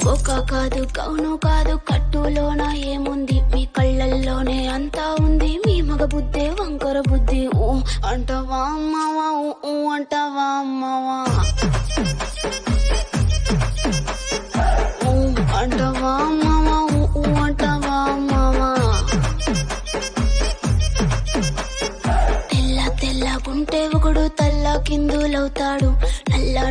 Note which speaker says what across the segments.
Speaker 1: ఒక కాదు కౌను కాదు కట్టులోన ఏముంది మీ కళ్ళల్లోనే అంతా ఉంది మీ మగ బుద్ధే వంకర బుద్ధి ఊ అంటవా అమ్మవా ఊ అంటవా అమ్మవా ఊ అంటవా అమ్మవా ఊ అంటవా అమ్మవా తెల్ల తెల్లగుంటే ఒకడు తల్ల కిందులవుతాడు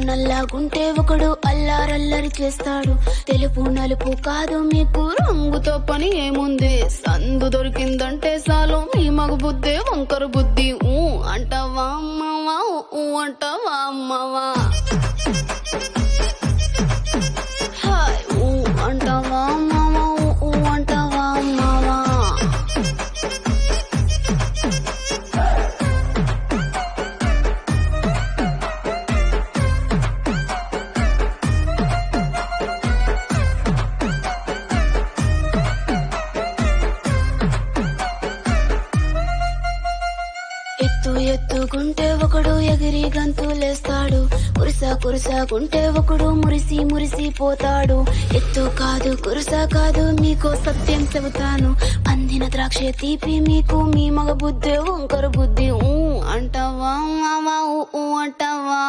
Speaker 1: నల్లగుంటే ఒకడు అల్లారల్లరి చేస్తాడు తెలుపు నలుపు కాదు మీకు రంగుతో పని ఏముంది సందు దొరికిందంటే చాలు మీ మగ బుద్ధే వంకర బుద్ధి ఊ అంటవా అమ్మవా ఊ అంటవా అమ్మవా హాయ్ ఊ అంటవా అమ్మవా ఊ అంటవా అమ్మవా ఎత్తుకుంటే ఒకడు ఎగిరి గంతులేస్తాడు కురుసాకుంటే ఒకడు మురిసి పోతాడు ఎత్తు కాదు కురుసా కాదు మీకో సత్యం చెబుతాను అందిన ద్రాక్ష తీపి మీకు మీ మగ బుద్ధే వంకర బుద్ధి ఊ అంటవా మావా ఊ అంటవా